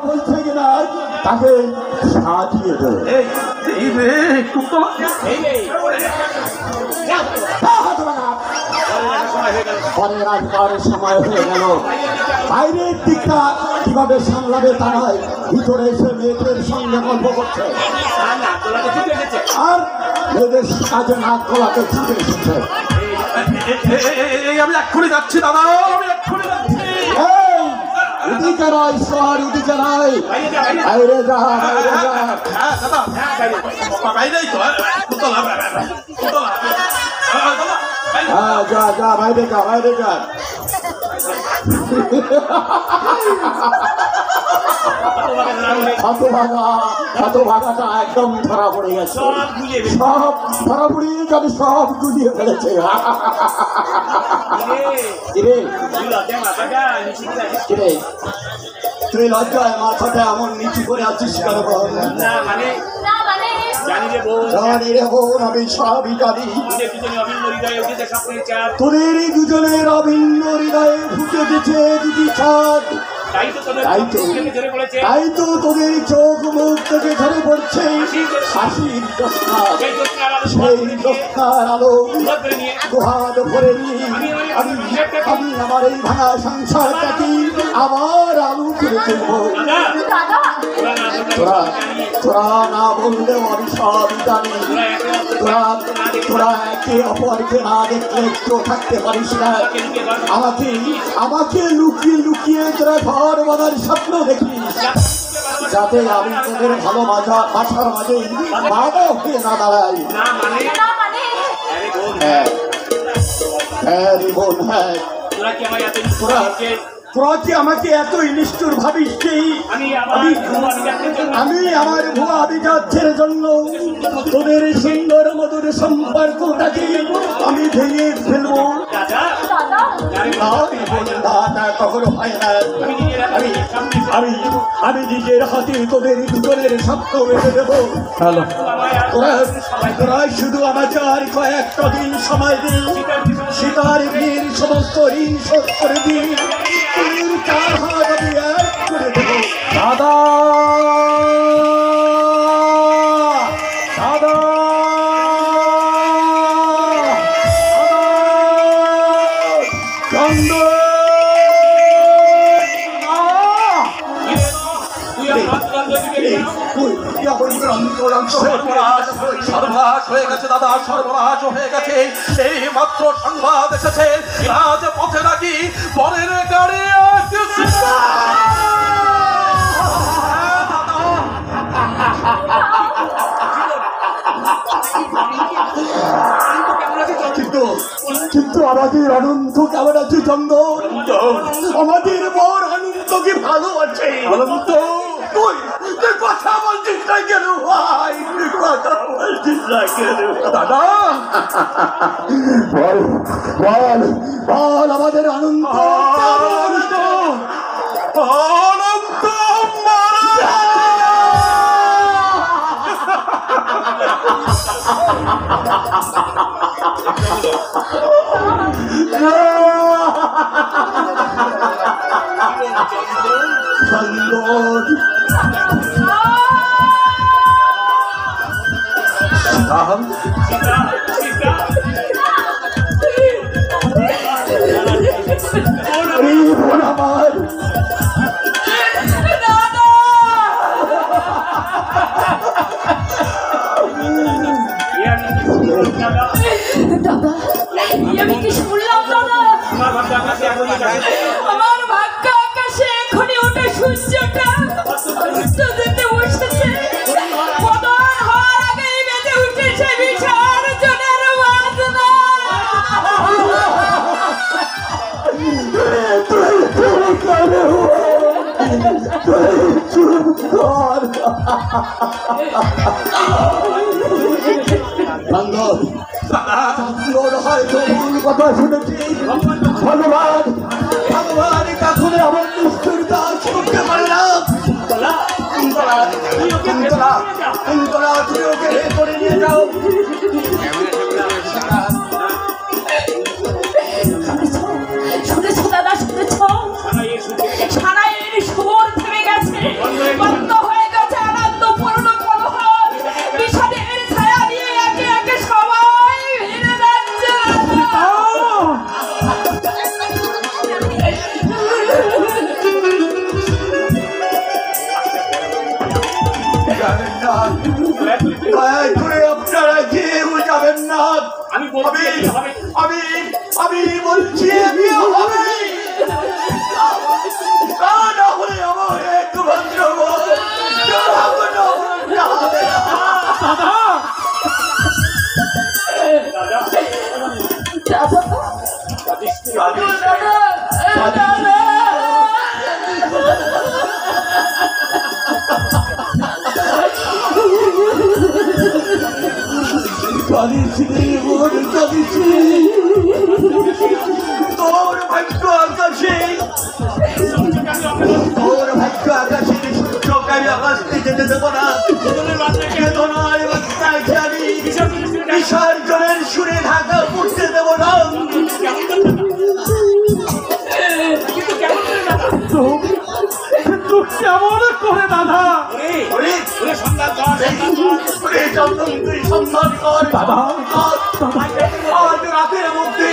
বলছে কিনা তাকে সাজিয়ে দেবে। সময় হয়ে গেল, বাইরের দিকটা কিভাবে সামলাবে তা নয়, ভিতরে এসে মেয়েদের সঙ্গে গল্প করছে আর মেয়েদের কাজে নাক গলাতে ছুটে এসেছে। আমি এক্ষুনি যাচ্ছি দাদা, আমি এক্ষুনি যাচ্ছি। উদিকে নয় ঈশ্বর, উদিকে নয়, বাইরে যা, বাইরে যা। বাইরেই তো হ্যাঁ, যা যা, বাইরে যা, বাইরে যা। হতভাগাটা একদম ধরা পড়ে গেছে, সব ধরা পড়িয়ে যাবে, সব গুলিয়ে ফেলেছে। তুই লজ্জায় মাথাটা এমন নিচু করে আছিস কেন? জানি রে বোন, আমি সবই জানি। তোদের দুজনের অভিন্ন হৃদয়ে ফুটে দিচ্ছে দুটি ছাদ, তাই তো তোদের চোখ মুখ থেকে ঝরে পড়ছে হাসির জ্যোৎস্না। সেই জ্যোৎস্নার আলো দুহাত ভরে নিয়ে আমি আমার এই ভাঙা সংসারটাকে আবার আলো করে তুলব। তোরা না বললেও আমি সব জানি। তোরা একে অপরকে না দেখলে একটু থাকতে পারিস না। আমাকে লুকিয়ে লুকিয়ে তোরা ঘর বাঁধার স্বপ্ন দেখিস, যাতে আমি তোদের ভালোবাসার মাঝে বাধা হয়ে না দাঁড়াই। হ্যাঁ রে বোন, হ্যাঁ, তোরা কি আমাকে এত নিষ্ঠুর ভাবিস? আমি আমার ভুয়া আভিজাত্যের জন্য তোদের সুন্দর মধুর সম্পর্কটাকে আমি ভেঙে ফেলবো? কখনো হয় না। আমি নিজের হাতে তোদের দুজনের স্বপ্ন বেঁধে দেবো। তোরা শুধু আমাকে আর কয়েকটা দিন সময় দিন, সীতার বীর সমস্ত ঋণ শোধ করে দিন। চার হাত আমি এক করে দেবো। দাদা দাদা চন্দ্র সর্বনাশ হয়ে গেছে দাদা, সর্বনাশ হয়ে গেছে। এই মাত্র সংবাদ এসেছে রাজপথে নাকি পরের গাড়ি কিন্তু আমাদের অনন্ত কেমন আছে চন্দন? আমাদের বর অনন্ত কি ভালো আছে? অনন্ত তুই কথা বলছিস না কেন ভাই? তুই কথা বলছিস না কেন দাদা? বল বল বল, আমাদের অনন্ত অনন্ত অনন্ত আমি কি শুনলাম দাদা? আমার ভাগ্য আকাশে এখনই ওটা সূর্যটা যেতে বসেছে, পতন হওয়ার আগেই বেঁধে উঠেছে বিসর্জনের বাজনা। হয়তো ভুল কথা শুনেছি। ধন্যবাদ ভগবান, কাকুরে আমার নিষ্ঠুরতা শুনতে পারলাম। তুমি ওকে করে নিয়ে যাও। শুনেছ দাদা, শুনেছ? সারা এর সুর থেমে গেছে। দয়া করে আপনারা কেউ যাবেন না। আমি বলছি হবে। আমি বলছি বিয়ে হবে। তা না হলে আমার একমাত্র বোন জোড়াগুলো হবে না। তোর ভাগ্য আকাশে সূর্যকে আমি আকাশ থেকে যেতে দেবো না। বেদনায় বাচ্চায় খেয়ালি বিসর্জনের সুরে ঢাকা পড়তে দেবো না। কিন্তু কেমন করে দাদা? সম্মান কর দাদা। আজ রাতের মধ্যে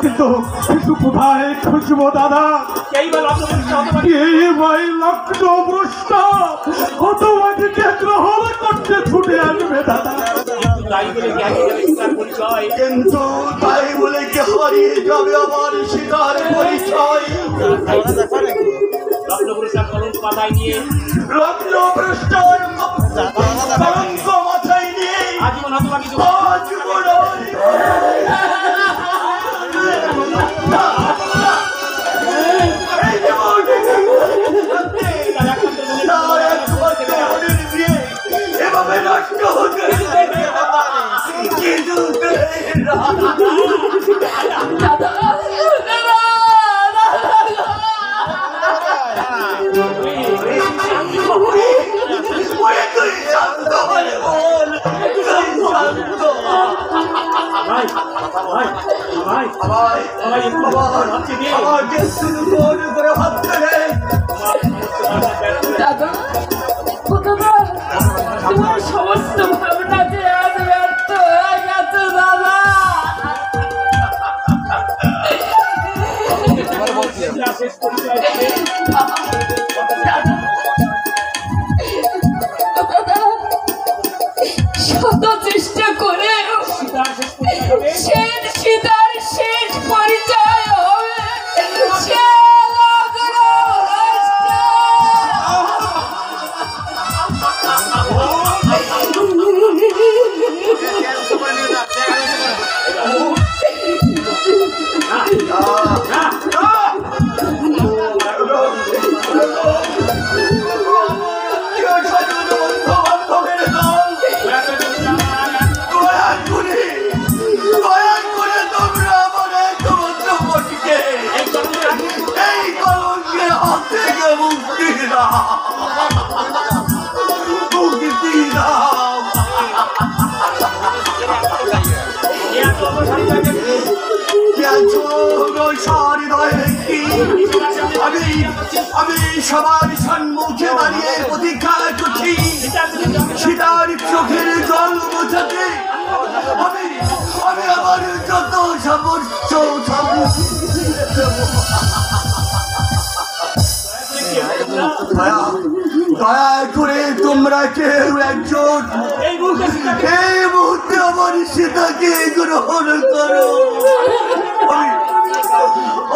কিন্তু কোথায় খুঁজবো দাদা? এই ভাই লক্ষ্য ভ্রষ্ট হতবাদীকে গ্রহণ করতে ছুটে আসবে দাদা। কিন্তু তাই বলে কি হারিয়ে যাবে আমার শিকার পরিচয়? লগ্নভ্রষ্টার কলঙ্ক মাথায় নিয়ে আজীবন এভাবে নষ্ট হতে তোমার সমস্ত ভাবনা যে আজ ব্যর্থ হয়ে গেছে দাদা। শত চেষ্টা করে সীতার শেষ পরিচয় হবে সে আমি সবার সম্মুখে দাঁড়িয়ে প্রতীক্ষা করছি সীতার চোখের জল বোঝাতে। আমি আমার যত সামর্থ্য দয়া করে তোমরা কেউ একজন এই মুহূর্তে আমার সীতাকে গ্রহণ করো।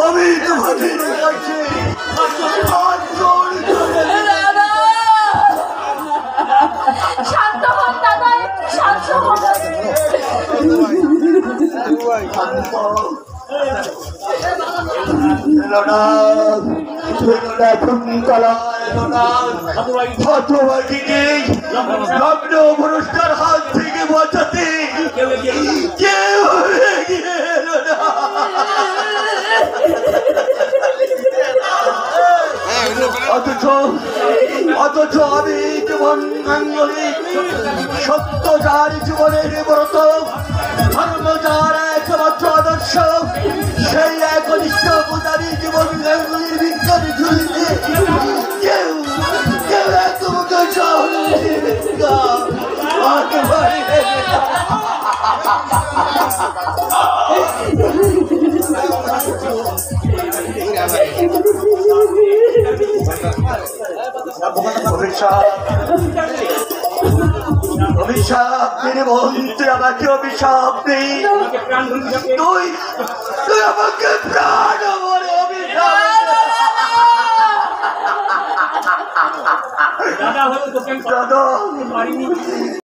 আমি তোমাদের কাছে শান্ত হন দাদা, একটু শান্ত হন। লগ্নভ্রষ্টার হাত থেকে বাঁচাতে কেউ অথচ আমি জীবন গাঙ্গুলি সত্য যার জীবনের ব্রত ধর্ম যার একমাত্র আদর্শ সেই একনিষ্ঠ পূজারী জীবন গাঙ্গুলির বিজ্ঞান ঝুলিতে কেউ এত পারে। অভিশাপ অভিশাপ দিনে বোন, তুই আমাকে অভিশাপ নেই, প্রাণ ধরবি তুই তুই আমাকে